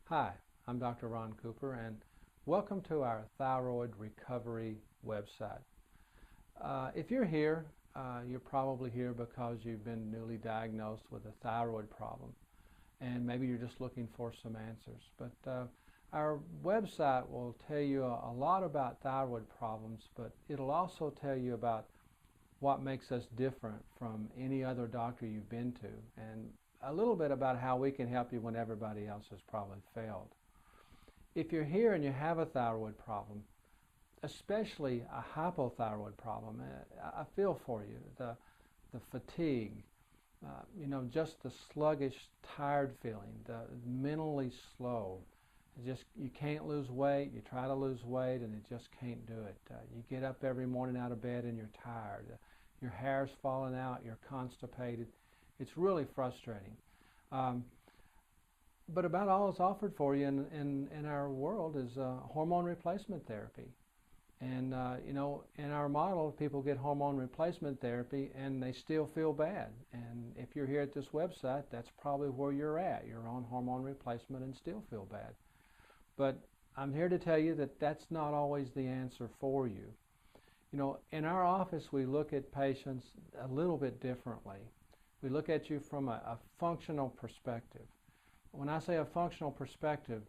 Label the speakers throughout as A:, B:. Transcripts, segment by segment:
A: Hi, I'm Dr. Ron Cooper, and welcome to our Thyroid Recovery website. If you're here, you're probably here because you've been newly diagnosed with a thyroid problem, and maybe you're just looking for some answers. But our website will tell you a lot about thyroid problems, but it'll also tell you about what makes us different from any other doctor you've been to, and a little bit about how we can help you when everybody else has probably failed. If you're here and you have a thyroid problem, especially a hypothyroid problem, I feel for you. The fatigue, just the sluggish, tired feeling, the mentally slow. You can't lose weight. You try to lose weight and you just can't do it. You get up every morning out of bed and you're tired. Your hair's falling out. You're constipated. It's really frustrating. But about all that's offered for you in our world is hormone replacement therapy. And, in our model, people get hormone replacement therapy and they still feel bad. And if you're here at this website, that's probably where you're at. You're on hormone replacement and still feel bad. But I'm here to tell you that that's not always the answer for you. In our office, we look at patients a little bit differently. We look at you from a functional perspective. When I say a functional perspective,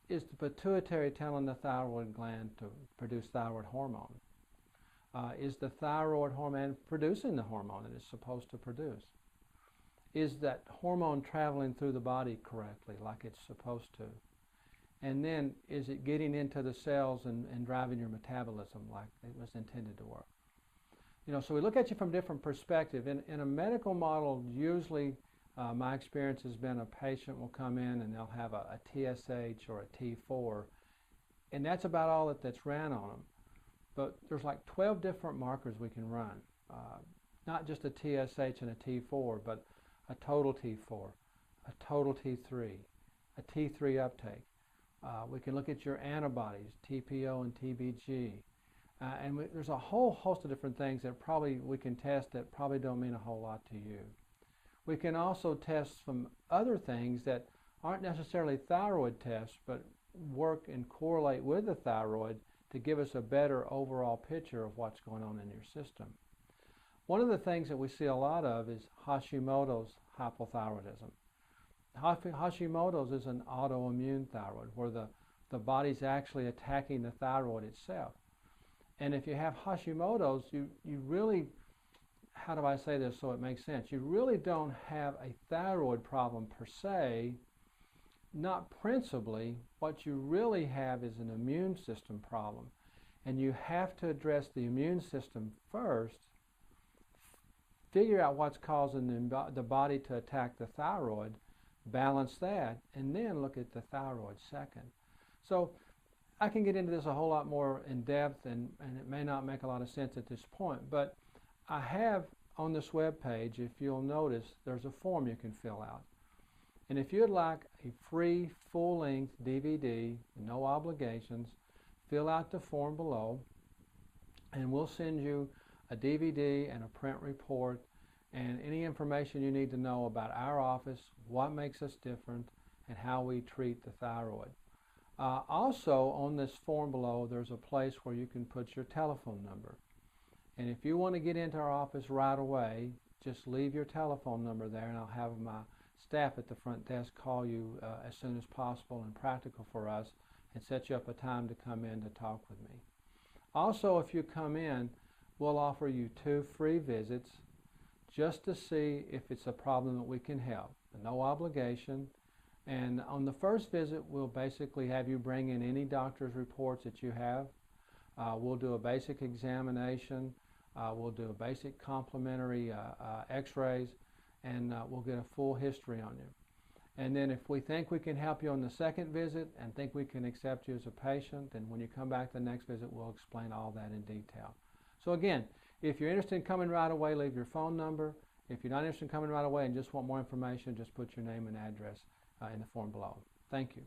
A: is the pituitary telling the thyroid gland to produce thyroid hormone? Is the thyroid hormone producing the hormone that it's supposed to produce? Is that hormone traveling through the body correctly, like it's supposed to? And then, is it getting into the cells and driving your metabolism like it was intended to work? So we look at you from different perspectives. In a medical model, usually my experience has been a patient will come in and they'll have a TSH or a T4, and that's about all that's ran on them. But there's like 12 different markers we can run, not just a TSH and a T4, but a total T4, a total T3, a T3 uptake. We can look at your antibodies, TPO and TBG. There's a whole host of different things that probably we can test that probably don't mean a whole lot to you. We can also test some other things that aren't necessarily thyroid tests, but work and correlate with the thyroid to give us a better overall picture of what's going on in your system. One of the things that we see a lot of is Hashimoto's hypothyroidism. Hashimoto's is an autoimmune thyroid where the body's actually attacking the thyroid itself. And if you have Hashimoto's, you really, how do I say this so it makes sense? You really don't have a thyroid problem per se, not principally. What you really have is an immune system problem. And you have to address the immune system first, figure out what's causing the body to attack the thyroid, balance that, and then look at the thyroid second. So I can get into this a whole lot more in depth, and it may not make a lot of sense at this point, but I have on this web page, if you'll notice, there's a form you can fill out. And if you'd like a free full-length DVD, no obligations, fill out the form below, and we'll send you a DVD and a print report and any information you need to know about our office, what makes us different, and how we treat the thyroid. Also, on this form below, there's a place where you can put your telephone number. And if you want to get into our office right away, just leave your telephone number there, and I'll have my staff at the front desk call you as soon as possible and practical for us and set you up a time to come in to talk with me. Also, if you come in, we'll offer you 2 free visits just to see if it's a problem that we can help. No obligation. And on the first visit, we'll basically have you bring in any doctor's reports that you have. We'll do a basic examination. We'll do a basic complementary x-rays, and we'll get a full history on you. And then if we think we can help you on the second visit and think we can accept you as a patient, then when you come back the next visit, we'll explain all that in detail. So again, if you're interested in coming right away, leave your phone number. If you're not interested in coming right away and just want more information, just put your name and address in the form below. Thank you.